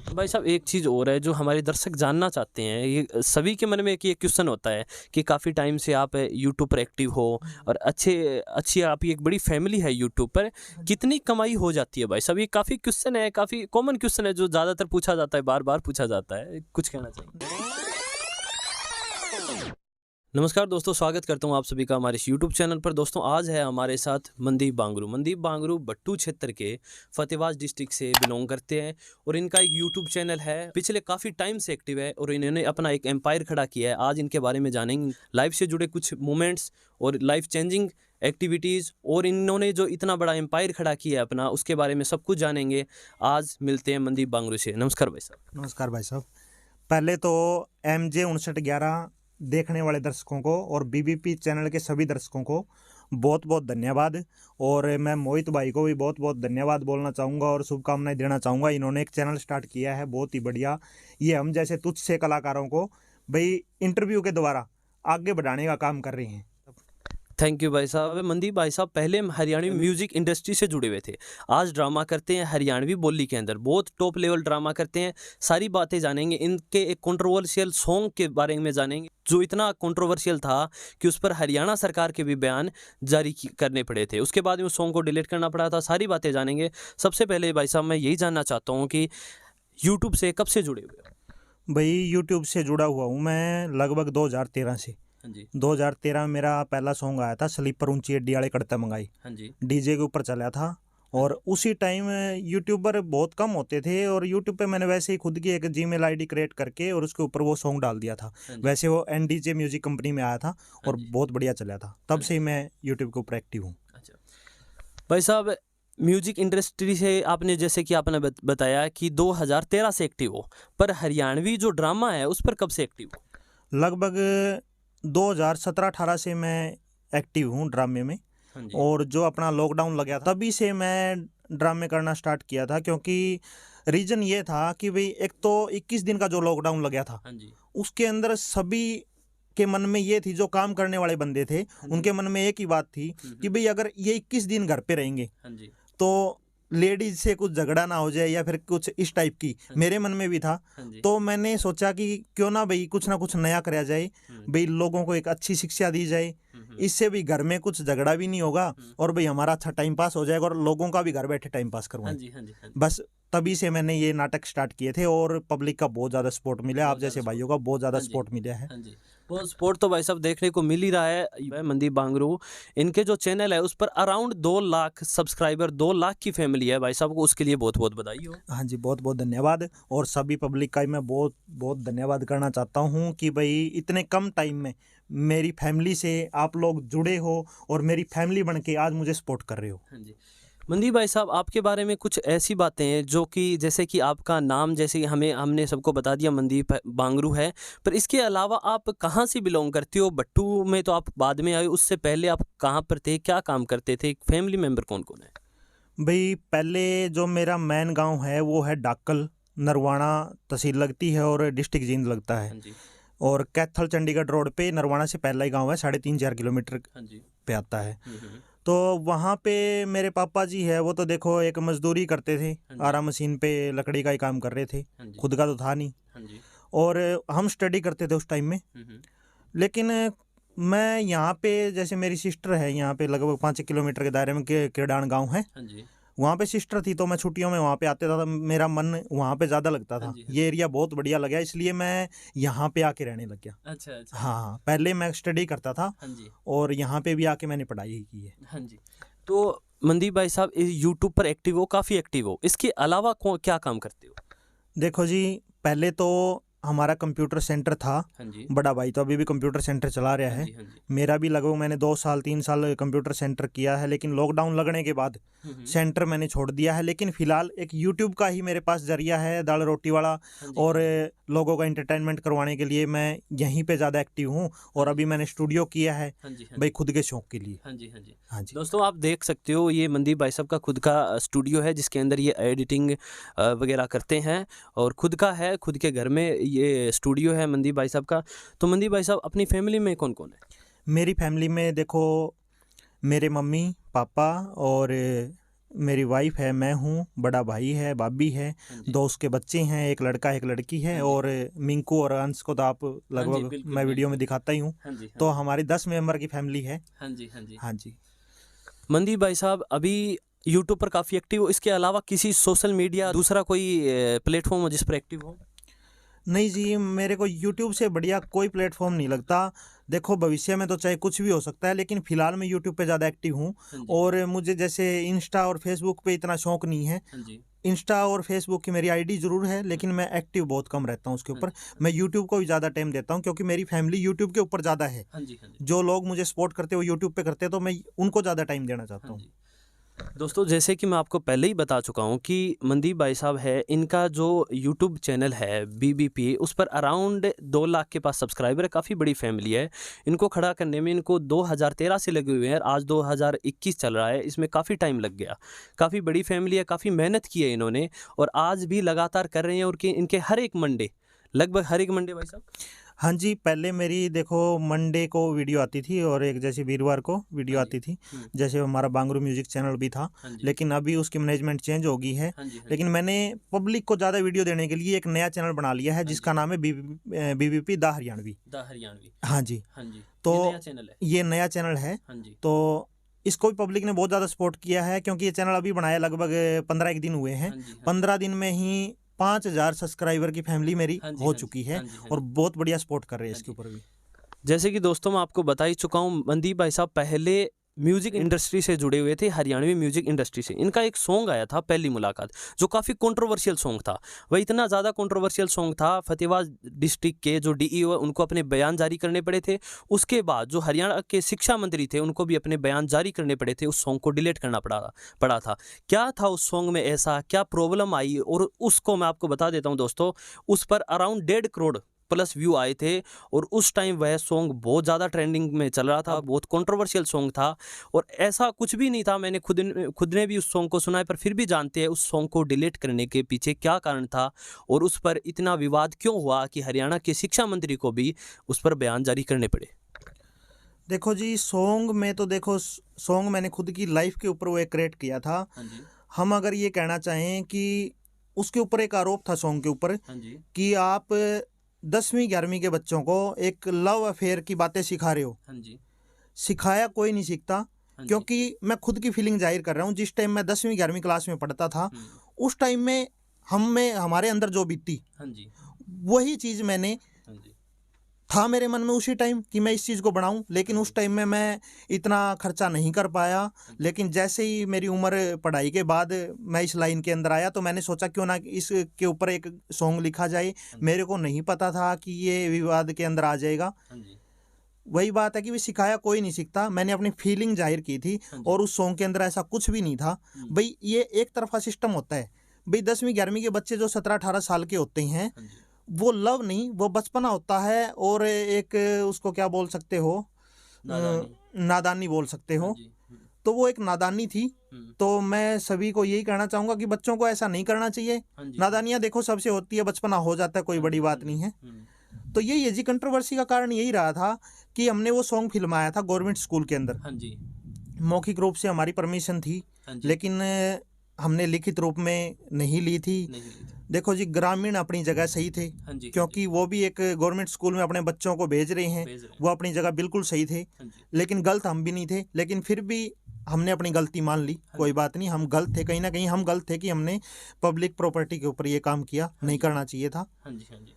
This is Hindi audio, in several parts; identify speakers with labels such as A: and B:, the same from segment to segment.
A: भाई साहब एक चीज़ और है जो हमारे दर्शक जानना चाहते हैं, ये सभी के मन में एक ये क्वेश्चन होता है कि काफ़ी टाइम से आप यूट्यूब पर एक्टिव हो और अच्छी आपकी एक बड़ी फैमिली है यूट्यूब पर, कितनी कमाई हो जाती है भाई साहब? ये काफ़ी क्वेश्चन है, काफ़ी कॉमन क्वेश्चन है जो ज़्यादातर पूछा जाता है, बार-बार पूछा जाता है। कुछ कहना चाहिए? नमस्कार दोस्तों, स्वागत करता हूँ आप सभी का हमारे इस यूट्यूब चैनल पर। दोस्तों आज है हमारे साथ मनदीप बांगरू। मनदीप बांगरू बट्टू क्षेत्र के फतेहाबाद डिस्ट्रिक्ट से बिलोंग करते हैं और इनका एक यूट्यूब चैनल है, पिछले काफ़ी टाइम से एक्टिव है और इन्होंने अपना एक एम्पायर खड़ा किया है। आज इनके बारे में जानेंगे, लाइफ से जुड़े कुछ मोमेंट्स और लाइफ चेंजिंग एक्टिविटीज़, और इन्होंने जो इतना बड़ा एम्पायर खड़ा किया है अपना, उसके बारे में सब कुछ जानेंगे। आज मिलते हैं मनदीप बांगरू से। नमस्कार भाई साहब।
B: नमस्कार भाई साहब। पहले तो MJ 5911 देखने वाले दर्शकों को और BBP चैनल के सभी दर्शकों को बहुत बहुत धन्यवाद। और मैं मोहित भाई को भी बहुत बहुत धन्यवाद बोलना चाहूँगा और शुभकामनाएं देना चाहूँगा। इन्होंने एक चैनल स्टार्ट किया है, बहुत ही बढ़िया। ये हम जैसे तुच्छ से कलाकारों को भाई इंटरव्यू के द्वारा आगे बढ़ाने का काम कर रही हैं।
A: थैंक यू भाई साहब। मनदीप भाई साहब पहले हरियाणवी म्यूजिक इंडस्ट्री से जुड़े हुए थे, आज ड्रामा करते हैं हरियाणवी बोली के अंदर, बहुत टॉप लेवल ड्रामा करते हैं। सारी बातें जानेंगे, इनके एक कंट्रोवर्शियल सॉन्ग के बारे में जानेंगे जो इतना कंट्रोवर्शियल था कि उस पर हरियाणा सरकार के भी बयान करने पड़े थे। उसके बाद में उस सॉन्ग को डिलीट करना पड़ा था। सारी बातें जानेंगे। सबसे पहले भाई साहब मैं यही जानना चाहता हूँ कि यूट्यूब से कब से जुड़े हुए हो?
B: भाई यूट्यूब से जुड़ा हुआ हूँ मैं लगभग 2013 से।
A: हाँ जी।
B: 2013 में मेरा पहला सॉन्ग आया था, स्लीपर ऊंची अड्डी वाले कड़ता मंगाई।
A: हाँ जी।
B: डीजे के ऊपर चला था और उसी टाइम यूट्यूबर बहुत कम होते थे और यूट्यूब पे मैंने वैसे ही खुद की एक जीमेल आईडी क्रिएट करके और उसके ऊपर वो सॉन्ग डाल दिया था।
A: हाँ जी।
B: वैसे वो NDJ म्यूजिक कंपनी में आया था और
A: हाँ जी।
B: बहुत बढ़िया चला था। तब से ही मैं यूट्यूब के ऊपर एक्टिव हूँ।
A: अच्छा भाई साहब, म्यूजिक इंडस्ट्री से आपने जैसे कि आपने बताया कि 2013 से एक्टिव हो, पर हरियाणवी जो ड्रामा है उस पर कब से एक्टिव हो?
B: लगभग 2017-18 से मैं एक्टिव हूँ ड्रामे में।
A: हाँ जी।
B: और जो अपना लॉकडाउन लग गया था तभी से मैं ड्रामे करना स्टार्ट किया था, क्योंकि रीज़न ये था कि भाई एक तो 21 दिन का जो लॉकडाउन लग गया था
A: हाँ जी।
B: उसके अंदर सभी के मन में ये थी, जो काम करने वाले बंदे थे उनके मन में एक ही बात थी कि भाई अगर ये 21 दिन घर पे रहेंगे
A: हाँ जी।
B: तो लेडीज से कुछ झगड़ा ना हो जाए या फिर कुछ इस टाइप की मेरे मन में भी था।
A: हाँ जी।
B: तो मैंने सोचा कि क्यों ना भाई कुछ ना कुछ नया कराया जाए, भाई लोगों को एक अच्छी शिक्षा दी जाए, इससे भी घर में कुछ झगड़ा भी नहीं होगा और भाई हमारा अच्छा टाइम पास हो जाएगा और लोगों का भी घर बैठे टाइम पास
A: हाँ
B: करवाएं।
A: जी। हाँ जी। हाँ जी।
B: बस तभी से मैंने ये नाटक स्टार्ट किए थे और पब्लिक का बहुत ज़्यादा सपोर्ट मिला, आप जैसे भाइयों का बहुत ज़्यादा
A: हाँ जी।
B: सपोर्ट मिला है।
A: हाँ जी। वो सपोर्ट तो भाई साहब देखने को मिल ही रहा है। मनदीप बांगरू, इनके जो चैनल है उस पर अराउंड 2 लाख सब्सक्राइबर, 2 लाख की फैमिली है भाई साहब को, उसके लिए बहुत बहुत बधाई हो।
B: हाँ जी, बहुत बहुत धन्यवाद। और सभी पब्लिक का ही मैं बहुत बहुत धन्यवाद करना चाहता हूँ कि भाई इतने कम टाइम में मेरी फैमिली से आप लोग जुड़े हो और मेरी फैमिली बन के आज मुझे सपोर्ट कर रहे हो।
A: हाँ जी। मनदीप भाई साहब आपके बारे में कुछ ऐसी बातें हैं जो कि जैसे कि आपका नाम, जैसे कि हमने सबको बता दिया मनदीप बांगरू है, पर इसके अलावा आप कहाँ से बिलोंग करते हो? बट्टू में तो आप बाद में आए, उससे पहले आप कहाँ पर थे, क्या काम करते थे, फैमिली मेंबर कौन कौन है?
B: भाई पहले जो मेरा मेन गांव है वो है डाकल, नरवाना तहसील लगती है और डिस्ट्रिक्ट जींद लगता है।
A: हाँ जी।
B: और कैथल चंडीगढ़ रोड पे नरवाना से पहला ही गांव है, 3.5-4 किलोमीटर
A: हाँ जी।
B: पे आता है। तो वहाँ पे मेरे पापा जी है, वो तो देखो एक मजदूरी करते थे,
A: हाँ जी।
B: आरा मशीन पे लकड़ी का ही काम कर रहे थे,
A: हाँ जी।
B: खुद का तो था नहीं।
A: हाँ जी।
B: और हम स्टडी करते थे उस टाइम में। लेकिन मैं यहाँ पे, जैसे मेरी सिस्टर है यहाँ पे लगभग 5 किलोमीटर के दायरे में किरडान गांव है,
A: हाँ जी।
B: वहाँ पे सिस्टर थी, तो मैं छुट्टियों में वहाँ पे आता था, तो मेरा मन वहाँ पे ज़्यादा लगता था।
A: हाँ जी।
B: ये एरिया बहुत बढ़िया लगा, इसलिए मैं यहाँ पे आके रहने लग गया।
A: अच्छा अच्छा।
B: हाँ, पहले मैं स्टडी करता था
A: हाँ जी।
B: और यहाँ पे भी आके मैंने पढ़ाई ही की है।
A: हाँ जी। तो मनदीप भाई साहब यूट्यूब पर एक्टिव हो, काफ़ी एक्टिव हो, इसके अलावा क्या काम करते हो?
B: देखो जी, पहले तो हमारा कंप्यूटर सेंटर था।
A: हाँ जी।
B: बड़ा भाई तो अभी भी कंप्यूटर सेंटर चला रहा
A: हाँ
B: है।
A: जी। हाँ जी।
B: मेरा भी लगभग मैंने 2 साल 3 साल कंप्यूटर सेंटर किया है, लेकिन लॉकडाउन लगने के बाद सेंटर मैंने छोड़ दिया है। लेकिन फिलहाल एक यूट्यूब का ही मेरे पास जरिया है, दाल रोटी वाला।
A: हाँ जी।
B: और लोगों का एंटरटेनमेंट करवाने के लिए मैं यहीं पे ज़्यादा एक्टिव हूँ। और अभी मैंने स्टूडियो किया है
A: हाँ जी। हाँ
B: भाई
A: जी।
B: खुद के शौक के लिए।
A: हाँ जी। हाँ जी।
B: हाँ जी।
A: दोस्तों आप देख सकते हो, ये मनदीप भाई साहब का खुद का स्टूडियो है जिसके अंदर ये एडिटिंग वगैरह करते हैं और खुद का है, खुद के घर में ये स्टूडियो है मनदीप भाई साहब का। तो मनदीप भाई साहब अपनी फैमिली में कौन कौन है?
B: मेरी फैमिली में देखो, मेरे मम्मी पापा और मेरी वाइफ है, मैं हूँ, बड़ा भाई है, भाभी है,
A: हाँ जी।
B: 2 उसके बच्चे हैं, 1 लड़का 1 लड़की है,
A: हाँ जी।
B: और मिंकू और अंश को तो आप
A: हाँ जी,
B: लगभग
A: बिल्कुल,
B: मैं वीडियो में
A: बिल्कुल।
B: दिखाता ही हूँ।
A: हाँ जी, हाँ
B: तो
A: जी।
B: हमारी 10 मेंबर की फैमिली है।
A: हाँ जी, हाँ जी।
B: हाँ जी।
A: मनदीप भाई साहब, अभी यूट्यूब पर काफ़ी एक्टिव हो, इसके अलावा किसी सोशल मीडिया दूसरा कोई प्लेटफ़ॉर्म हो जिस पर एक्टिव हो?
B: नहीं जी, मेरे को यूट्यूब से बढ़िया कोई प्लेटफ़ॉर्म नहीं लगता। देखो भविष्य में तो चाहे कुछ भी हो सकता है, लेकिन फ़िलहाल मैं यूट्यूब पे ज़्यादा एक्टिव हूँ।
A: हाँ जी,
B: और मुझे जैसे इंस्टा और फ़ेसबुक पे इतना शौक नहीं है।
A: हाँ जी,
B: इंस्टा और फ़ेसबुक की मेरी आईडी ज़रूर है, लेकिन मैं एक्टिव बहुत कम रहता हूँ उसके
A: हाँ
B: ऊपर।
A: जी,
B: मैं यूट्यूब को भी ज़्यादा टाइम देता हूँ, क्योंकि मेरी फैमिली यूट्यूब के ऊपर ज़्यादा है।
A: हाँ जी, हाँ जी,
B: जो लोग मुझे सपोर्ट करते हैं वो यूट्यूब पे करते हैं, तो मैं उनको ज़्यादा टाइम देना
A: हाँ
B: चाहता हूँ।
A: जी। दोस्तों, जैसे कि मैं आपको पहले ही बता चुका हूँ कि मनदीप भाई साहब है, इनका जो यूट्यूब चैनल है बीबीपी, उस पर अराउंड 2 लाख के पास सब्सक्राइबर है, काफ़ी बड़ी फैमिली है। इनको खड़ा करने में इनको 2013 से लगे हुए हैं, आज 2021 चल रहा है, इसमें काफ़ी टाइम लग गया। काफ़ी बड़ी फैमिली है, काफ़ी मेहनत की है इन्होंने और आज भी लगातार कर रहे हैं और कि इनके हर एक मंडे, लगभग हर एक मंडे भाई साहब?
B: हाँ जी, पहले मेरी देखो मंडे को वीडियो आती थी, और एक जैसे वीरवार को वीडियो
A: हाँ जी।
B: आती थी।
A: हुँ।
B: जैसे हमारा बांगरू म्यूज़िक चैनल भी था,
A: हाँ जी।
B: लेकिन अभी उसकी मैनेजमेंट चेंज हो गई है।
A: हाँ जी, हाँ जी।
B: लेकिन मैंने पब्लिक को ज़्यादा वीडियो देने के लिए एक नया चैनल बना लिया है,
A: हाँ
B: जिसका
A: जी।
B: नाम है BBP the Haryanvi.
A: The Haryanvi.
B: हाँ जी,
A: हाँ जी। ये नया
B: तो
A: चैनल है।
B: ये नया चैनल है।
A: हाँ जी।
B: तो इसको भी पब्लिक ने बहुत ज़्यादा सपोर्ट किया है, क्योंकि ये चैनल अभी बनाया लगभग 15 एक दिन हुए हैं।
A: हाँ जी, हाँ जी।
B: 15 दिन में ही 5000 सब्सक्राइबर की फैमिली मेरी
A: हाँ जी,
B: हो
A: हाँ जी।
B: चुकी है,
A: हाँ जी, हाँ
B: और
A: जी।
B: बहुत बढ़िया सपोर्ट कर रहे हैं
A: हाँ
B: इसके
A: जी।
B: ऊपर भी।
A: जैसे कि दोस्तों मैं आपको बता ही चुका हूँ, मनदीप भाई साहब पहले म्यूजिक इंडस्ट्री से जुड़े हुए थे, हरियाणवी म्यूजिक इंडस्ट्री से। इनका एक सॉन्ग आया था पहली मुलाकात, जो काफ़ी कंट्रोवर्शियल सॉन्ग था। वह इतना ज़्यादा कंट्रोवर्शियल सॉन्ग था, फतेहाबाद डिस्ट्रिक्ट के जो डीईओ है उनको अपने बयान जारी करने पड़े थे। उसके बाद जो हरियाणा के शिक्षा मंत्री थे उनको भी अपने बयान जारी करने पड़े थे, उस सॉन्ग को डिलीट करना पड़ा था। क्या था उस सॉन्ग में ऐसा, क्या प्रॉब्लम आई, और उसको मैं आपको बता देता हूँ दोस्तों। उस पर अराउंड 1.5 करोड़ प्लस व्यू आए थे और उस टाइम वह सॉन्ग बहुत ज़्यादा ट्रेंडिंग में चल रहा था, बहुत कंट्रोवर्शियल सॉन्ग था। और ऐसा कुछ भी नहीं था, मैंने खुद ने भी उस सॉन्ग को सुना है, पर फिर भी जानते हैं उस सॉन्ग को डिलीट करने के पीछे क्या कारण था और उस पर इतना विवाद क्यों हुआ कि हरियाणा के शिक्षा मंत्री को भी उस पर बयान जारी करने पड़े।
B: देखो जी, सॉन्ग में तो देखो सॉन्ग मैंने खुद की लाइफ के ऊपर वो एक क्रिएट किया था।
A: हाँ जी,
B: हम अगर ये कहना चाहें कि उसके ऊपर एक आरोप था सॉन्ग के ऊपर,
A: हाँ जी,
B: कि आप 10वीं 11वीं के बच्चों को एक लव अफेयर की बातें सिखा रहे हो।
A: हाँ जी,
B: सिखाया कोई नहीं सीखता,
A: हाँ जी।
B: क्योंकि मैं खुद की फीलिंग जाहिर कर रहा हूँ। जिस टाइम मैं 10वीं 11वीं क्लास में पढ़ता था, उस टाइम में हमारे अंदर जो बीती,
A: हाँ जी,
B: वही चीज़ मैंने
A: हाँ जी,
B: था मेरे मन में उसी टाइम कि मैं इस चीज़ को बढ़ाऊं। लेकिन उस टाइम में मैं इतना खर्चा नहीं कर पाया। लेकिन जैसे ही मेरी उम्र पढ़ाई के बाद मैं इस लाइन के अंदर आया, तो मैंने सोचा क्यों ना इसके ऊपर एक सॉन्ग लिखा जाए। मेरे को नहीं पता था कि ये विवाद के अंदर आ जाएगा।
A: हाँ जी,
B: वही बात है कि भी सिखाया कोई नहीं सीखता, मैंने अपनी फीलिंग जाहिर की थी।
A: हाँ जी।
B: और उस सॉन्ग के अंदर ऐसा कुछ भी नहीं था। भाई ये एक तरफा सिस्टम होता है। भाई 10वीं 11वीं के बच्चे जो 17-18 साल के होते हैं,
A: हाँ जी,
B: वो लव नहीं, वो बचपना होता है। और एक उसको क्या बोल सकते हो,
A: नादानी।
B: नादानी बोल सकते
A: हाँ
B: हो।
A: जी,
B: तो वो एक नादानी थी। तो मैं सभी को यही कहना चाहूँगा कि बच्चों को ऐसा नहीं करना चाहिए।
A: हाँ जी,
B: नादानियाँ देखो सबसे होती है, बचपना हो जाता है, कोई बड़ी बात नहीं है। तो यही है जी, कंट्रोवर्सी का कारण यही रहा था कि हमने वो सॉन्ग फिल्माया था गवर्नमेंट स्कूल के अंदर।
A: हाँ जी,
B: मौखिक रूप से हमारी परमिशन थी,
A: हाँ जी,
B: लेकिन हमने लिखित रूप में नहीं ली थी।
A: नहीं ली थी।
B: देखो जी, ग्रामीण अपनी जगह सही थे,
A: हाँ जी, हाँ
B: क्योंकि वो भी एक गवर्नमेंट स्कूल में अपने बच्चों को भेज रहे हैं।
A: भेज रहे हैं।
B: वो अपनी जगह बिल्कुल सही थे,
A: हाँ जी,
B: लेकिन गलत हम भी नहीं थे। लेकिन फिर भी हमने अपनी गलती मान ली। कोई बात नहीं, हम गलत थे, कहीं ना कहीं हम गलत थे कि हमने पब्लिक प्रॉपर्टी के ऊपर ये काम किया, नहीं करना चाहिए था।
A: हाँ जी, हाँ जी।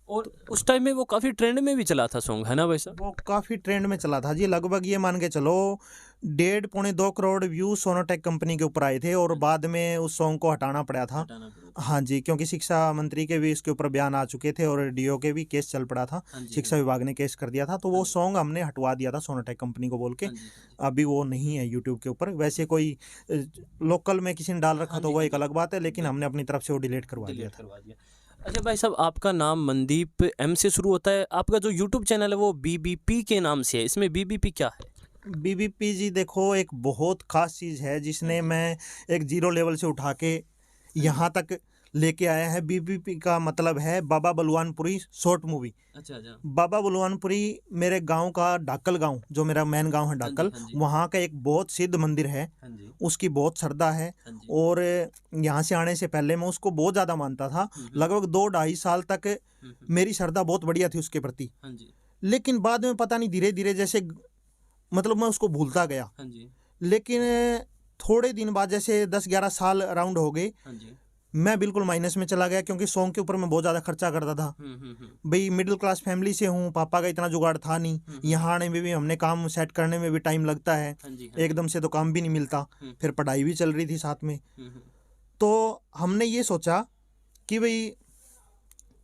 A: और उस टाइम में वो काफ़ी ट्रेंड में भी चला था सॉन्ग, है ना भाई साहब?
B: वो काफ़ी ट्रेंड में चला था जी। लगभग ये मान के चलो 1.5-2 करोड़ व्यू सोनोटेक कंपनी के ऊपर आए थे, और बाद में उस सॉन्ग को हटाना पड़ा था।
A: हटाना पड़ा था।
B: हाँ जी, क्योंकि शिक्षा मंत्री के भी इसके ऊपर बयान आ चुके थे, और डीओ के भी केस चल पड़ा था।
A: हाँ जी,
B: शिक्षा विभाग ने केस कर दिया था, तो वो सॉन्ग हमने हटवा दिया था सोनोटेक कंपनी को बोल के।
A: हाँ जी,
B: अभी वो नहीं है यूट्यूब के ऊपर। वैसे कोई लोकल में किसी ने डाल रखा तो वो एक अलग बात है, लेकिन हमने अपनी तरफ से वो डिलीट करवा दिया
A: डिलीट
B: था।
A: करवा दिया। अच्छा भाई साहब, आपका नाम मनदीप एम से शुरू होता है, आपका जो यूट्यूब चैनल है वो बीबीपी के नाम से है, इसमें बीबीपी क्या है?
B: बीबीपी जी देखो एक बहुत खास चीज़ है, जिसने मैं एक जीरो लेवल से उठा के यहाँ तक लेके आया है। बीबीपी का मतलब है बाबा बलवानपुरी शॉर्ट मूवी।
A: अच्छा अच्छा।
B: बाबा बलवानपुरी मेरे गांव का डाकल गांव, जो मेरा मेन गांव है डाकल,
A: हाँ जी।
B: वहाँ का एक बहुत सिद्ध मंदिर है।
A: हाँ जी।
B: उसकी बहुत श्रद्धा है।
A: हाँ जी।
B: और यहाँ से आने से पहले मैं उसको बहुत ज़्यादा मानता था। लगभग 2-2.5 साल तक मेरी श्रद्धा बहुत बढ़िया थी उसके प्रति।
A: हाँ जी।
B: लेकिन बाद में पता नहीं धीरे धीरे जैसे मतलब मैं उसको भूलता गया।
A: हाँ जी।
B: लेकिन थोड़े दिन बाद जैसे 10-11 साल अराउंड हो गए,
A: हाँ जी।
B: मैं बिल्कुल माइनस में चला गया, क्योंकि सॉन्ग के ऊपर मैं बहुत ज़्यादा खर्चा करता था। भाई मिडिल क्लास फैमिली से हूँ, पापा का इतना जुगाड़ था नहीं। यहाँ आने में भी हमने काम सेट करने में भी टाइम लगता है।
A: हाँ जी।
B: एकदम से तो काम भी नहीं मिलता। फिर पढ़ाई भी चल रही थी साथ में। तो हमने ये सोचा कि भाई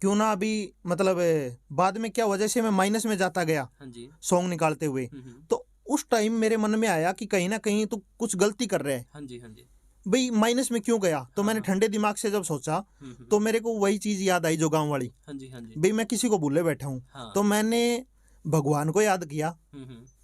B: क्यों ना अभी मतलब बाद में क्या वजह से मैं माइनस में जाता गया
A: हाँ जी।
B: सॉन्ग निकालते हुए। तो उस टाइम मेरे मन में आया कि कहीं ना कहीं तो कुछ गलती कर रहे हैं।
A: हाँ जी। हाँ जी।
B: भाई माइनस में क्यों गया? तो मैंने ठंडे दिमाग से जब सोचा तो मेरे को वही चीज़ याद आई जो गाँव वाली।
A: हाँ जी। हाँ जी।
B: भाई मैं किसी को भूले बैठा हूँ।
A: हाँ।
B: तो मैंने भगवान को याद किया,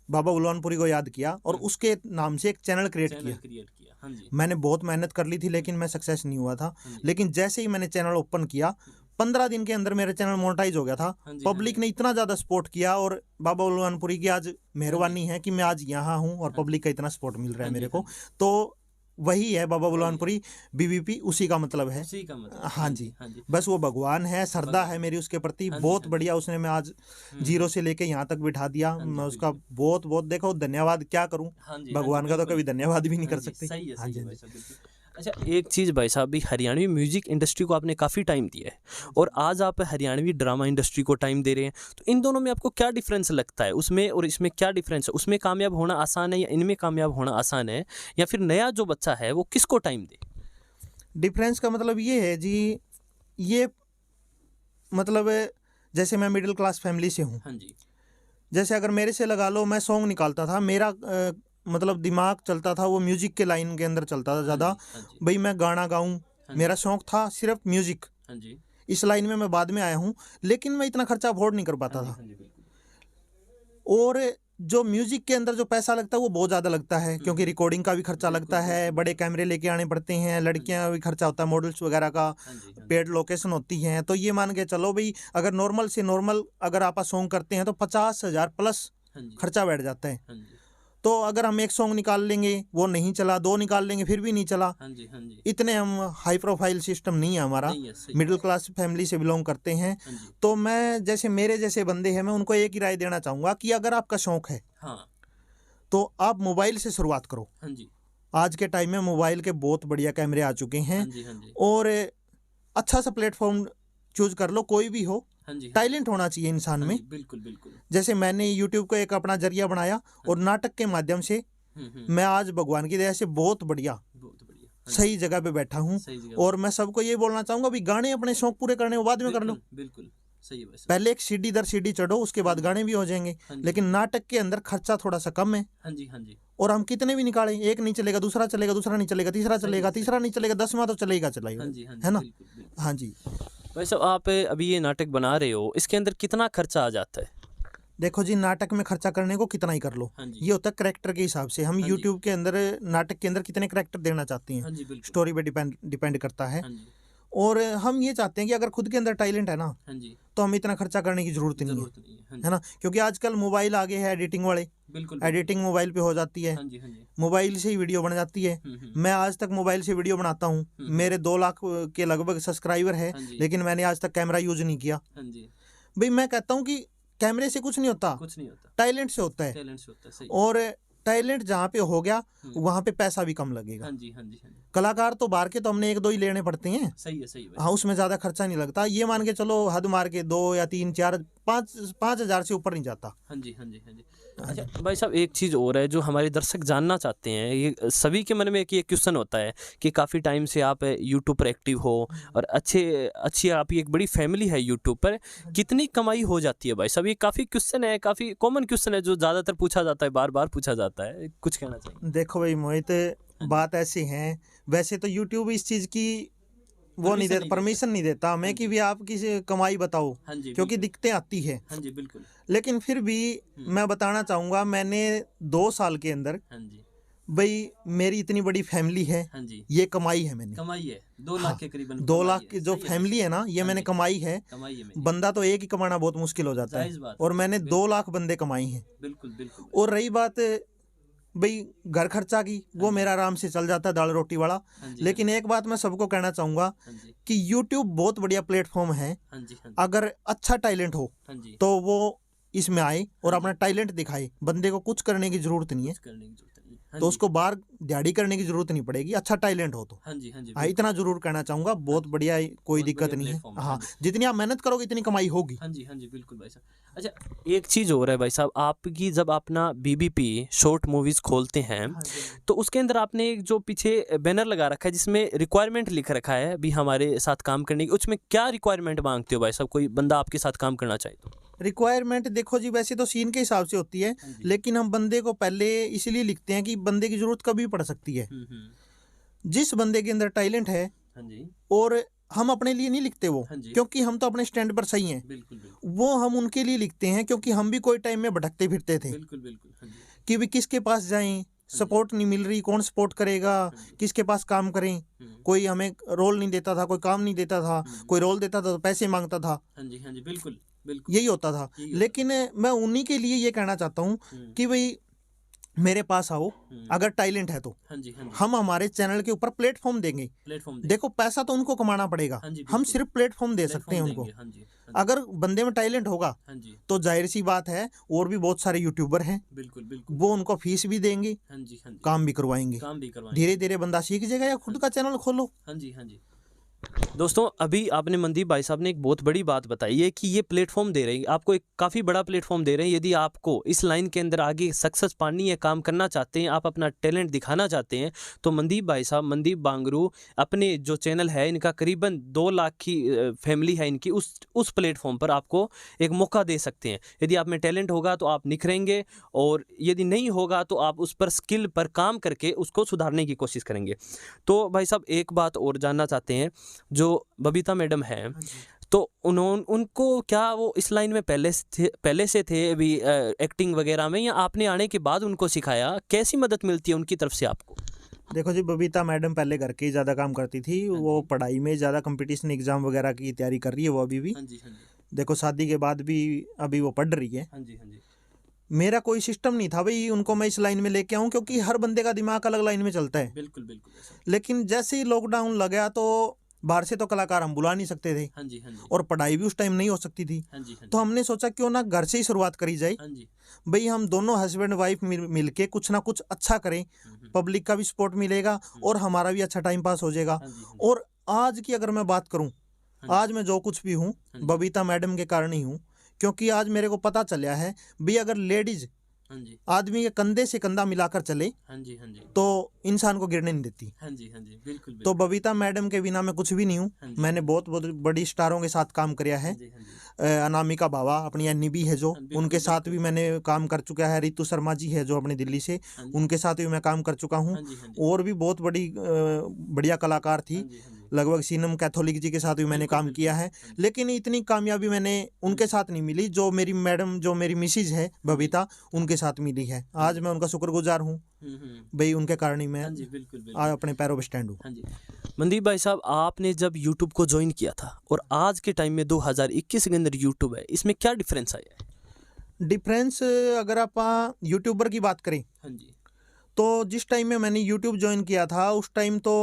B: बाबा बलवानपुरी को याद किया, और उसके नाम से एक चैनल क्रिएट किया।
A: हाँ जी।
B: मैंने बहुत मेहनत कर ली थी, लेकिन मैं सक्सेस नहीं हुआ था। लेकिन जैसे ही मैंने चैनल ओपन किया, 15 दिन के अंदर मेरा चैनल मोनेटाइज हो गया था। पब्लिक ने इतना ज़्यादा सपोर्ट किया, और बाबा बलवानपुरी की आज मेहरबानी है कि मैं आज यहाँ हूँ और पब्लिक का इतना सपोर्ट मिल रहा है मेरे को। तो वही है बाबा बलवानपुरी, बीबीपी उसी का मतलब है।
A: उसी का मतलब।
B: हाँ जी। बस वो भगवान है, श्रद्धा है मेरी उसके प्रति बहुत बढ़िया। उसने मैं आज 0 से लेके यहाँ तक बिठा दिया। मैं उसका बहुत बहुत देखो धन्यवाद क्या करूँ। भगवान का तो कभी धन्यवाद भी नहीं कर सकते। हाँ जी।
A: अच्छा, एक चीज़ भाई साहब, भी हरियाणवी म्यूजिक इंडस्ट्री को आपने काफ़ी टाइम दिया है और आज आप हरियाणवी ड्रामा इंडस्ट्री को टाइम दे रहे हैं, तो इन दोनों में आपको क्या डिफरेंस लगता है? उसमें और इसमें क्या डिफरेंस है? उसमें कामयाब होना आसान है या इनमें कामयाब होना आसान है, या फिर नया जो बच्चा है वो किसको टाइम दे?
B: डिफरेंस का मतलब ये है जी, ये मतलब जैसे मैं मिडिल क्लास फैमिली से हूँ।
A: हाँ जी।
B: जैसे अगर मेरे से लगा लो, मैं सॉन्ग निकालता था, मेरा मतलब दिमाग चलता था वो म्यूजिक के लाइन के अंदर चलता था ज़्यादा। भाई मैं गाना गाऊं, मेरा शौक था सिर्फ म्यूजिक।
A: हाँ जी।
B: इस लाइन में मैं बाद में आया हूँ, लेकिन मैं इतना खर्चा अफोर्ड नहीं कर पाता था। और जो म्यूजिक के अंदर जो पैसा लगता है वो बहुत ज़्यादा लगता है, क्योंकि रिकॉर्डिंग का भी खर्चा लगता है, बड़े कैमरे लेके आने पड़ते हैं, लड़कियां भी खर्चा होता है, मॉडल्स वगैरह का, पेड लोकेशन होती हैं। तो ये मान के चलो भाई, अगर नॉर्मल से नॉर्मल अगर आप सॉन्ग करते हैं तो 50,000 प्लस खर्चा बैठ जाता है। तो अगर हम एक सॉन्ग निकाल लेंगे वो नहीं चला, 2 निकाल लेंगे फिर भी नहीं चला।
A: हाँ जी। हाँ जी।
B: इतने हम हाई प्रोफाइल सिस्टम नहीं है हमारा, मिडिल क्लास फैमिली से बिलोंग करते हैं। तो मैं जैसे मेरे जैसे बंदे हैं, मैं उनको एक ही राय देना चाहूँगा कि अगर आपका शौक है तो आप मोबाइल से शुरुआत करो।
A: हाँ जी।
B: आज के टाइम में मोबाइल के बहुत बढ़िया कैमरे आ चुके हैं।
A: हाँ जी। हाँ जी।
B: और अच्छा सा प्लेटफॉर्म चूज कर लो, कोई भी हो। टैलेंट होना चाहिए इंसान में।
A: बिल्कुल बिल्कुल।
B: जैसे मैंने यूट्यूब को एक अपना जरिया बनाया और नाटक के माध्यम से मैं आज भगवान की दया से बहुत बढ़िया सही जगह पे बैठा हूँ। और मैं सबको ये बोलना चाहूंगा भी गाने अपने शौक पूरे करने बाद में कर लो।
A: बिल्कुल सही है।
B: पहले एक सीढ़ी दर सीढ़ी चढ़ो, उसके बाद गाने भी हो जाएंगे। लेकिन नाटक के अंदर खर्चा थोड़ा सा कम है।
A: हाँ जी। हाँ जी।
B: और हम कितने भी निकालें, एक नहीं चलेगा, दूसरा चलेगा, दूसरा नहीं चलेगा, तीसरा चलेगा, तीसरा नहीं चलेगा, 10वां तो चलेगा है ना। हाँ जी।
A: वैसे आप अभी ये नाटक बना रहे हो, इसके अंदर कितना खर्चा आ जाता है?
B: देखो जी, नाटक में खर्चा करने को कितना ही कर लो, ये होता है करेक्टर के हिसाब से। हम यूट्यूब के अंदर नाटक के अंदर कितने करेक्टर देना चाहते हैं, स्टोरी पे डिपेंड करता है। और हम ये चाहते हैं कि अगर खुद के अंदर टैलेंट है ना, तो हम इतना खर्चा करने की जरूरत नहीं है ना। क्योंकि आजकल मोबाइल आगे है, एडिटिंग वाले, एडिटिंग मोबाइल पे हो जाती है, मोबाइल से ही वीडियो बन जाती है। मैं आज तक मोबाइल से वीडियो बनाता हूँ। मेरे 2 लाख के लगभग सब्सक्राइबर है, लेकिन मैंने आज तक कैमरा यूज नहीं किया। भाई मैं कहता हूँ कि कैमरे से कुछ नहीं होता, टैलेंट से होता है। और टैलेंट जहाँ पे हो गया वहाँ पे पैसा भी कम लगेगा। कलाकार तो बाहर के तो हमने 1-2 ही लेने पड़ते हैं। सही है। हाँ, उसमें ज़्यादा खर्चा नहीं लगता। ये मान के चलो हद मार के 2 या 3, 4, 5 हज़ार से ऊपर नहीं जाता।
A: हाँ जी। अच्छा भाई साहब, एक चीज़ और है जो हमारे दर्शक जानना चाहते हैं। ये सभी के मन में एक क्वेश्चन होता है कि काफ़ी टाइम से आप यूट्यूब पर एक्टिव हो और अच्छी आपकी एक बड़ी फैमिली है यूट्यूब पर, कितनी कमाई हो जाती है भाई साहब? ये काफ़ी क्वेश्चन है, काफ़ी कॉमन क्वेश्चन है जो ज़्यादातर पूछा जाता है, बार बार पूछा जाता है। कुछ कहना चाहिए?
B: देखो भाई मोहित, बात ऐसी है, वैसे तो यूट्यूब इस चीज़ की वो नहीं देता, परमिशन नहीं देता हमें कि भी आप किसी कमाई बताओ, क्योंकि दिक्कतें आती है।
A: हाँ जी बिल्कुल।
B: लेकिन फिर भी मैं बताना चाहूँगा, मैंने 2 साल के अंदर भाई मेरी इतनी बड़ी फैमिली है,
A: हाँ जी,
B: ये कमाई है मैंने।
A: कमाई है 2 लाख के करीबन
B: 2
A: कमाई
B: लाख
A: है,
B: की जो
A: सही है
B: फैमिली है ना, ये
A: हाँ
B: मैंने
A: जी,
B: कमाई है।
A: कमाई है मेरी,
B: बंदा तो एक ही कमाना बहुत मुश्किल हो जाता
A: जायज़
B: है,
A: बात
B: और
A: है,
B: मैंने 2 लाख बंदे कमाई हैं।
A: बिल्कुल, बिल्कुल।
B: और रही बात भाई घर खर्चा की, वो मेरा आराम से चल जाता है, दाल रोटी वाला।
A: हाँ जी,
B: लेकिन एक बात मैं सबको कहना चाहूँगा
A: हाँ जी,
B: कि यूट्यूब बहुत बढ़िया प्लेटफॉर्म है।
A: हाँ जी, हाँ जी,
B: अगर अच्छा टैलेंट हो
A: हाँ जी,
B: तो वो इसमें आए और
A: हाँ
B: अपना टैलेंट दिखाए। बंदे को कुछ करने की जरूरत नहीं है,
A: कुछ करने की ज़रूरत नहीं। हाँ
B: तो
A: जी,
B: उसको बाहर दिहाड़ी करने की जरूरत नहीं पड़ेगी, अच्छा टैलेंट हो तो।
A: हाँ जी, हाँ जी,
B: हाँ,
A: बिल्कुल,
B: इतना जरूर कहना चाहूंगा, बहुत बढ़िया है, कोई
A: बहुत
B: दिक्कत
A: बढ़िया
B: नहीं है।
A: प्लेटफ़ॉर्म है, हाँ
B: हाँ,
A: जी।
B: जितनी आप मेहनत करोगे इतनी कमाई होगी।
A: हाँ जी, हाँ जी, बिल्कुल भाई साहब। अच्छा, एक चीज़ और है भाई साहब, आपकी जब अपना बीबीपी शॉर्ट मूवीज़ खोलते हैं,
B: हाँ जी,
A: तो उसके अंदर आपने एक जो पीछे बैनर लगा रखा है जिसमें रिक्वायरमेंट लिख रखा है अभी हमारे साथ काम करने की, उसमें क्या रिक्वायरमेंट माँगते हो भाई साहब? कोई बंदा आपके साथ काम करना चाहे तो?
B: रिक्वायरमेंट देखो जी, वैसे तो सीन के हिसाब से होती है,
A: हाँ जी।
B: लेकिन हम बंदे को पहले इसलिए लिखते हैं कि बंदे की जरूरत कभी पड़ सकती है।
A: हुँ, हुँ।
B: जिस बंदे के अंदर टैलेंट है,
A: हाँ जी,
B: और हम अपने लिए नहीं लिखते वो,
A: हाँ जी।
B: क्योंकि हम तो अपने स्टैंड पर सही हैं।
A: बिल्कुल, बिल्कुल।
B: वो हम उनके लिए लिखते हैं, क्योंकि हम भी कोई टाइम में भटकते फिरते थे
A: बिल्कुल, बिल्कुल। हाँ जी,
B: कि भी किसके पास जाएं, सपोर्ट नहीं मिल रही, कौन सपोर्ट करेगा,
A: हाँ जी।
B: किसके पास काम करें।
A: हुँ,
B: कोई हमें रोल नहीं देता था, कोई काम नहीं देता था,
A: हुँ।
B: कोई रोल देता था तो पैसे मांगता था,
A: हाँ जी, हाँ जी, बिल्कुल, बिल्कुल।
B: यही होता था।
A: यही होता
B: लेकिन मैं उन्हीं के लिए ये कहना चाहता हूँ
A: हुँ,
B: कि भाई मेरे पास आओ,
A: हुँ।
B: अगर टैलेंट है तो
A: हाँ जी, हाँ जी।
B: हम हमारे चैनल के ऊपर प्लेटफॉर्म देंगे।
A: प्लेटफ़ॉर्म दे
B: देखो, पैसा तो उनको कमाना पड़ेगा,
A: हाँ जी,
B: हम
A: बिल्कुल।
B: सिर्फ प्लेटफॉर्म दे सकते हैं
A: प्लेटफ़ॉर्म
B: उनको।
A: देंगे। हाँ जी, हाँ जी।
B: अगर बंदे में टैलेंट होगा
A: हाँ जी,
B: तो जाहिर सी बात है, और भी बहुत सारे यूट्यूबर हैं,
A: बिल्कुल, बिल्कुल।
B: वो उनको फीस भी देंगे,
A: हाँ जी, हाँ जी।
B: काम भी करवाएंगे।
A: काम भी करवाएँगे।
B: धीरे धीरे बंदा सीख जाएगा, या खुद का चैनल खोलो।
A: हाँ जी, हाँ जी। दोस्तों, अभी आपने मनदीप भाई साहब ने एक बहुत बड़ी बात बताई है कि ये प्लेटफॉर्म दे रहे हैं आपको, एक काफ़ी बड़ा प्लेटफॉर्म दे रहे हैं। यदि आपको इस लाइन के अंदर आगे सक्सेस पानी है, काम करना चाहते हैं, आप अपना टैलेंट दिखाना चाहते हैं, तो मनदीप भाई साहब, मनदीप बांगरू, अपने जो चैनल है इनका, करीबन 2 लाख की फैमिली है इनकी, उस प्लेटफॉर्म पर आपको एक मौका दे सकते हैं। यदि आप में टैलेंट होगा तो आप निखरेंगे, और यदि नहीं होगा तो आप उस पर स्किल पर काम करके उसको सुधारने की कोशिश करेंगे। तो भाई साहब, एक बात और जानना चाहते हैं, जो बबीता मैडम हैं, तो उनको क्या वो इस लाइन में पहले से थे अभी एक्टिंग वगैरह में, या आपने आने के बाद उनको सिखाया? कैसी मदद मिलती है उनकी तरफ से आपको?
B: देखो जी, बबीता मैडम पहले घर के ही ज़्यादा काम करती थी,
A: हाँ
B: वो
A: जी।
B: पढ़ाई में ज़्यादा कंपटीशन एग्जाम वगैरह की तैयारी कर रही है वो अभी भी।
A: हाँ जी, हाँ जी।
B: देखो, शादी के बाद भी अभी वो पढ़ रही है।
A: हाँ जी, हाँ जी।
B: मेरा कोई सिस्टम नहीं था भाई उनको मैं इस लाइन में लेके आऊँ, क्योंकि हर बंदे का दिमाग अलग लाइन में चलता है।
A: बिल्कुल, बिल्कुल ऐसा।
B: लेकिन जैसे ही लॉकडाउन लगा तो बाहर से तो कलाकार हम बुला नहीं सकते थे,
A: हाँ जी, हाँ जी।
B: और पढ़ाई भी उस टाइम नहीं हो सकती थी।
A: हाँ जी, हाँ
B: तो
A: जी।
B: हमने सोचा क्यों ना घर से ही शुरुआत करी जाए।
A: हाँ जी।
B: भाई हम दोनों हस्बैंड वाइफ मिल के कुछ ना कुछ अच्छा करें, पब्लिक का भी सपोर्ट मिलेगा और हमारा भी अच्छा टाइम पास हो जाएगा।
A: हाँ जी, हाँ जी।
B: और आज की अगर मैं बात करूं,
A: हाँ जी।
B: आज मैं जो कुछ भी हूं,
A: हाँ जी।
B: बबीता मैडम के कारण ही हूं। क्योंकि आज मेरे को पता चला है भी, अगर लेडीज
A: हाँ जी।
B: आदमी के कंधे से कंधा मिलाकर चले
A: हाँ जी, हाँ जी।
B: तो इंसान को गिरने नहीं देती।
A: हाँ जी, हाँ जी। बिल्कुल,
B: तो
A: बिल्कुल।
B: बबीता मैडम के बिना मैं कुछ भी नहीं हूँ।
A: हाँ जी।
B: मैंने बहुत बहुत बड़ी स्टारों के साथ काम किया है।
A: हाँ जी, हाँ जी।
B: अनामिका बावा अपनी एनबी है जो,
A: हाँ, बिल्कुल,
B: उनके साथ
A: बिल्कुल।
B: भी मैंने काम कर चुका है। रितु शर्मा जी है जो अपनी दिल्ली से,
A: हाँ जी।
B: उनके साथ भी मैं काम कर चुका हूँ।
A: हाँ जी, हाँ जी।
B: और भी बहुत बड़ी बढ़िया कलाकार थी।
A: हाँ जी, हाँ जी।
B: लगभग सीनम कैथोलिक जी के साथ भी मैंने
A: बिल्कुल,
B: काम
A: बिल्कुल।
B: किया है।
A: हाँ जी।
B: लेकिन इतनी कामयाबी मैंने उनके साथ नहीं मिली जो मेरी मैडम, जो मेरी मिसिज है बबीता, उनके साथ मिली है। आज मैं उनका शुक्रगुजार हूँ भाई, उनके कारण ही मैं
A: हाँ जी, बिल्कुल,
B: आज
A: बिल्कुल।
B: अपने पैरों पर स्टैंड हूँ।
A: हाँ जी। मनदीप भाई साहब, आपने जब यूट्यूब को ज्वाइन किया था और आज के टाइम में 2021 के अंदर यूट्यूब है, इसमें क्या डिफरेंस आया है?
B: डिफरेंस अगर आप यूट्यूबर की बात करें,
A: हाँ जी।
B: तो जिस टाइम में मैंने यूट्यूब ज्वाइन किया था उस टाइम तो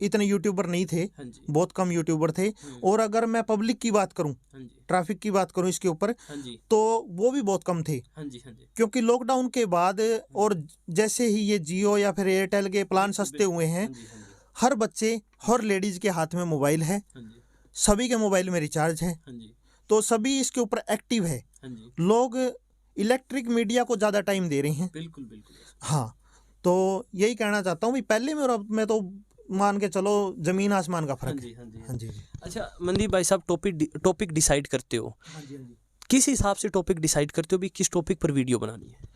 B: इतने यूट्यूबर नहीं थे,
A: हाँ जी।
B: बहुत कम यूट्यूबर थे। और अगर मैं पब्लिक की बात करूं,
A: हाँ जी।
B: ट्रैफिक की बात करूं इसके ऊपर,
A: हाँ जी।
B: तो वो भी बहुत कम थे।
A: हाँ जी, हाँ जी।
B: क्योंकि लॉकडाउन के बाद और जैसे ही ये जियो या फिर एयरटेल के प्लान
A: बिल्कुल,
B: सस्ते हुए हैं,
A: हाँ जी, हाँ जी।
B: हर बच्चे, हर लेडीज के हाथ में मोबाइल है,
A: हाँ जी।
B: सभी के मोबाइल में रिचार्ज है,
A: हाँ जी।
B: तो सभी इसके ऊपर एक्टिव है।
A: हाँ जी।
B: लोग इलेक्ट्रिक मीडिया को ज़्यादा टाइम दे रहे हैं।
A: बिल्कुल, बिल्कुल।
B: हाँ, तो यही कहना चाहता हूँ भाई, पहले में और अब में तो मान के चलो जमीन आसमान का
A: हाँ
B: फर्क
A: जी,
B: है।
A: हाँ जी।
B: हाँ जी।
A: अच्छा मनदीप भाई साहब, टॉपिक डिसाइड करते हो,
B: हाँ जी। हाँ जी।
A: किस हिसाब से टॉपिक डिसाइड करते हो भी किस टॉपिक पर वीडियो बनानी है?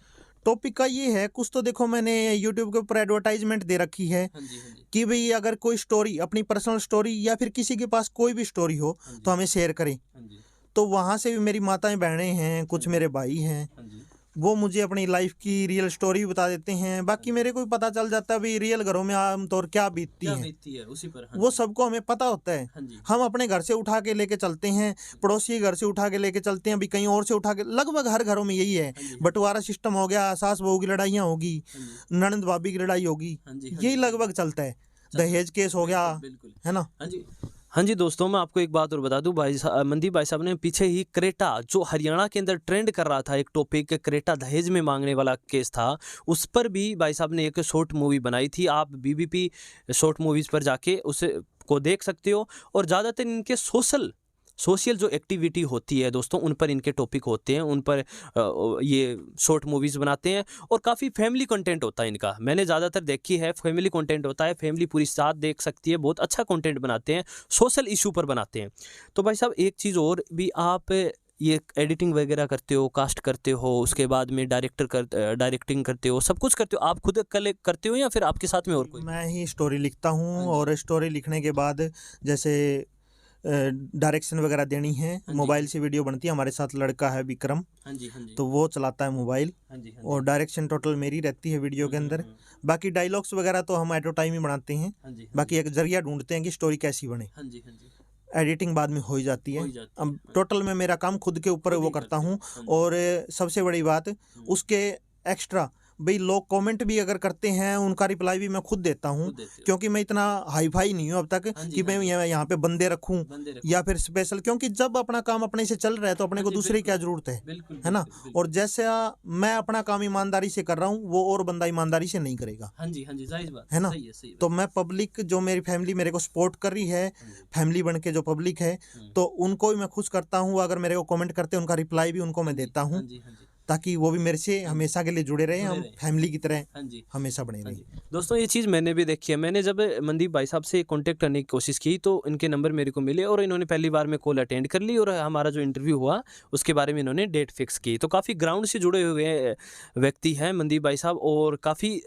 B: टॉपिक का ये है, कुछ तो देखो मैंने यूट्यूब के ऊपर एडवर्टाइजमेंट दे रखी है
A: हाँ जी, हाँ जी।
B: कि भाई अगर कोई स्टोरी, अपनी पर्सनल स्टोरी या फिर किसी के पास कोई भी स्टोरी हो तो हमें शेयर करें।
A: हाँ जी।
B: तो वहाँ से भी मेरी माताएं बहनें हैं, कुछ मेरे भाई हैं,
A: हाँ जी।
B: वो मुझे अपनी लाइफ की रियल स्टोरी भी बता देते हैं। बाकी मेरे को भी पता चल जाता है भाई रियल घरों में आमतौर क्या बीतती है,
A: उसी पर।
B: वो सबको हमें पता होता है। हम अपने घर से उठा के लेके चलते हैं, पड़ोसी घर से उठा के लेके चलते हैं, अभी कहीं और से उठा के, लगभग हर घरों में यही है। बंटवारा सिस्टम हो गया, सास बहू की लड़ाइयाँ होगी, ननद भाभी की लड़ाई होगी, यही लगभग चलता है। दहेज केस हो गया, है ना।
A: हाँ जी दोस्तों, मैं आपको एक बात और बता दूं, मनदीप भाई साहब ने पीछे ही क्रेटा, जो हरियाणा के अंदर ट्रेंड कर रहा था, एक टॉपिक क्रेटा दहेज में मांगने वाला केस था, उस पर भी भाई साहब ने एक शॉर्ट मूवी बनाई थी। आप बीबीपी शॉर्ट मूवीज़ पर जाके उसे को देख सकते हो। और ज़्यादातर इनके सोशल जो एक्टिविटी होती है दोस्तों, उन पर इनके टॉपिक होते हैं, उन पर ये शॉर्ट मूवीज़ बनाते हैं। और काफ़ी फैमिली कंटेंट होता है इनका, मैंने ज़्यादातर देखी है, फैमिली कंटेंट होता है, फैमिली पूरी साथ देख सकती है। बहुत अच्छा कंटेंट बनाते हैं, सोशल इशू पर बनाते हैं। तो भाई साहब एक चीज़ और भी, आप ये एडिटिंग वगैरह करते हो, कास्ट करते हो, उसके बाद में डायरेक्टिंग करते हो, सब कुछ करते हो, आप खुद करते हो या फिर आपके साथ में और कोई?
B: मैं ही स्टोरी लिखता हूँ, और स्टोरी लिखने के बाद जैसे डायरेक्शन वगैरह देनी है, मोबाइल से वीडियो बनती है। हमारे साथ लड़का है विक्रम, तो वो चलाता है मोबाइल, और डायरेक्शन टोटल मेरी रहती है वीडियो के अंदर। बाकी डायलॉग्स वगैरह तो हम एट अ टाइम ही बनाते हैं। बाकी एक जरिया ढूंढते हैं कि स्टोरी कैसी बने। एडिटिंग बाद में हो ही जाती है। अब टोटल में मेरा काम खुद के ऊपर वो करता हूँ। और सबसे बड़ी बात, उसके एक्स्ट्रा भाई लोग कमेंट भी अगर करते हैं, उनका रिप्लाई भी मैं खुद देता हूँ, क्योंकि मैं इतना हाई फाई नहीं हूँ अब तक कि मैं यहाँ पे बंदे रखूँ या फिर स्पेशल, क्योंकि जब अपना काम अपने से चल रहा है तो अपने को दूसरी क्या जरूरत है ना। और जैसे मैं अपना काम ईमानदारी से कर रहा हूँ, वो और बंदा ईमानदारी से नहीं करेगा, है ना। तो मैं पब्लिक, जो मेरी फैमिली मेरे को सपोर्ट कर रही है, फैमिली बन के जो पब्लिक है, तो उनको भी मैं खुश करता हूँ। अगर मेरे को कमेंट करते हैं, उनका रिप्लाई भी उनको मैं देता हूँ, ताकि वो भी मेरे से हमेशा के लिए जुड़े रहे, हम फैमिली की तरह हमेशा बने रहे।
A: दोस्तों ये चीज़ मैंने भी देखी है। मैंने जब मनदीप भाई साहब से कांटेक्ट करने की कोशिश की, तो इनके नंबर मेरे को मिले, और इन्होंने पहली बार में कॉल अटेंड कर ली, और हमारा जो इंटरव्यू हुआ उसके बारे में इन्होंने डेट फिक्स की। तो काफ़ी ग्राउंड से जुड़े हुए व्यक्ति हैं मनदीप भाई साहब, और काफ़ी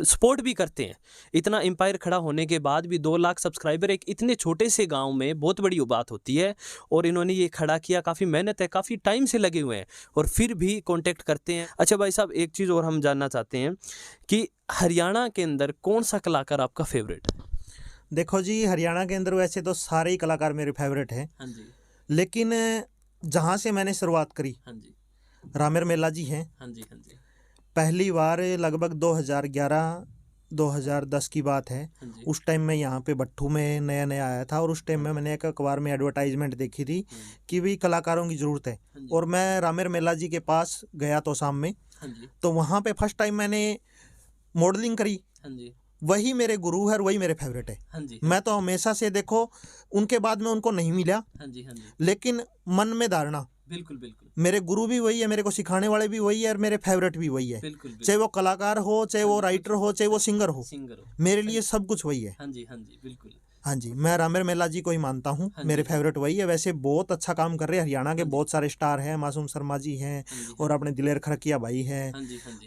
A: सपोर्ट भी करते हैं। इतना एम्पायर खड़ा होने के बाद भी 2 लाख सब्सक्राइबर एक इतने छोटे से गाँव में बहुत बड़ी बात होती है। और इन्होंने ये खड़ा किया, काफ़ी मेहनत है, काफ़ी टाइम से लगे हुए हैं, और फिर भी कॉन्टेक्ट करते हैं। अच्छा भाई साहब, एक चीज़ और हम जानना चाहते हैं कि हरियाणा के अंदर कौन सा कलाकार आपका फेवरेट है?
B: देखो जी, हरियाणा के अंदर वैसे तो सारे ही कलाकार मेरे फेवरेट हैं, लेकिन जहाँ से मैंने शुरुआत करी, रामेर मेला जी हैं। पहली बार लगभग 2011-2010 की बात है। उस टाइम मैं यहाँ पे भट्टू में नया नया आया था, और उस टाइम में मैंने एक अखबार में एडवर्टाइजमेंट देखी थी कि भी कलाकारों की ज़रूरत है। और मैं रामेर मेला जी के पास गया तो शाम में, तो वहाँ पे फर्स्ट टाइम मैंने मॉडलिंग करी। वही मेरे गुरु है और वही मेरे फेवरेट है। मैं तो हमेशा से, देखो उनके बाद में उनको नहीं मिला, लेकिन मन में धारणा, बिल्कुल मेरे गुरु भी वही है, मेरे को सिखाने वाले भी वही है, और मेरे फेवरेट भी वही है। चाहे वो कलाकार हो, चाहे वो राइटर हो, चाहे वो सिंगर हो, मेरे लिए सब कुछ वही है। हाँ जी, मैं रामेर मेला जी को ही मानता हूँ, मेरे फेवरेट वही है। वैसे बहुत अच्छा काम कर रहे हैं, हरियाणा के बहुत सारे स्टार हैं, मासूम शर्मा जी हैं, और अपने दिलेर खरकिया भाई हैं,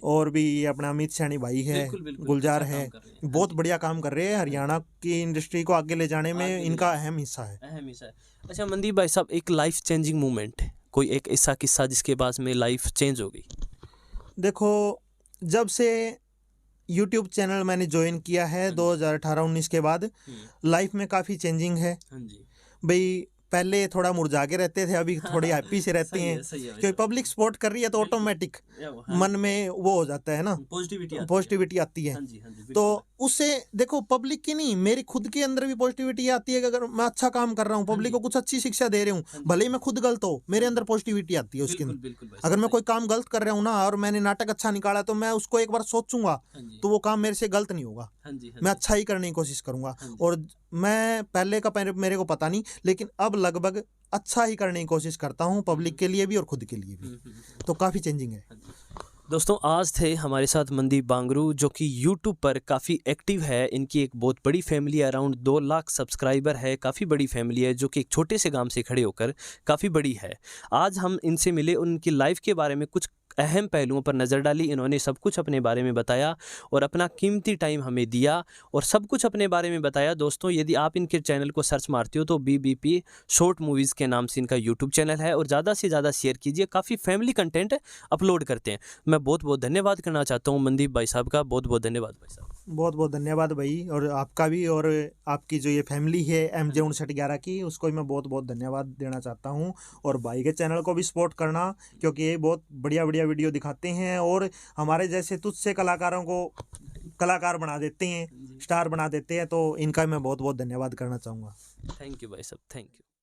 B: और भी अपना अमित सैनी भाई है, गुलजार है, बहुत बढ़िया काम कर रहे हैं। हरियाणा की इंडस्ट्री को आगे ले जाने में इनका अहम हिस्सा है।
A: अच्छा मनदीप भाई साहब, एक लाइफ चेंजिंग मोमेंट, कोई एक ऐसा किस्सा जिसके बाद में लाइफ चेंज हो गई?
B: देखो, जब से यूट्यूब चैनल मैंने ज्वाइन किया है 2018-19 के बाद, लाइफ में काफ़ी चेंजिंग है भाई। पहले थोड़ा मुरझा के रहते थे, अभी थोड़ी हैप्पी से रहते हैं, क्योंकि पब्लिक सपोर्ट कर रही है, तो ऑटोमेटिक मन में वो हो जाता है ना, पॉजिटिविटी आती है। तो उससे देखो, पब्लिक की नहीं, मेरी खुद के अंदर भी पॉजिटिविटी आती है कि अगर मैं अच्छा काम कर रहा हूँ, पब्लिक को कुछ अच्छी शिक्षा दे रही हूँ, भले ही मैं खुद गलत हो, मेरे अंदर पॉजिटिविटी आती है उसके अंदर। अगर मैं कोई काम गलत कर रहा हूँ ना, और मैंने नाटक अच्छा निकाला, तो मैं उसको एक बार सोचूंगा, तो वो काम मेरे से गलत नहीं होगा, मैं अच्छा ही करने की कोशिश करूंगा। और मैं पहले का मेरे को पता नहीं, लेकिन अब लगभग अच्छा ही करने की कोशिश करता हूँ, पब्लिक के लिए भी और खुद के लिए भी। तो काफ़ी चेंजिंग है।
A: दोस्तों आज थे हमारे साथ मनदीप बांगरू, जो कि यूट्यूब पर काफ़ी एक्टिव है। इनकी एक बहुत बड़ी फैमिली है, अराउंड 2 लाख सब्सक्राइबर है, काफ़ी बड़ी फैमिली है, जो कि एक छोटे से गांव से खड़े होकर काफ़ी बड़ी है। आज हम इनसे मिले, उनकी लाइफ के बारे में कुछ अहम पहलुओं पर नज़र डाली। इन्होंने सब कुछ अपने बारे में बताया और अपना कीमती टाइम हमें दिया और सब कुछ अपने बारे में बताया। दोस्तों यदि आप इनके चैनल को सर्च मारते हो तो BBP शॉर्ट मूवीज़ के नाम से इनका यूट्यूब चैनल है और ज़्यादा से ज़्यादा शेयर कीजिए, काफ़ी फैमिली कंटेंट अपलोड करते हैं। मैं बहुत बहुत धन्यवाद करना चाहता हूँ मनदीप भाई साहब का, बहुत बहुत धन्यवाद भाई साहब।
B: बहुत बहुत धन्यवाद भाई, और आपका भी, और आपकी जो ये फैमिली है MJ 5911 की, उसको भी मैं बहुत बहुत धन्यवाद देना चाहता हूँ। और भाई के चैनल को भी सपोर्ट करना, क्योंकि ये बहुत बढ़िया बढ़िया वीडियो दिखाते हैं और हमारे जैसे तुच्छ से कलाकारों को कलाकार बना देते हैं, स्टार बना देते हैं। तो इनका मैं बहुत बहुत धन्यवाद करना चाहूँगा।
A: थैंक यू भाई साहब, थैंक यू।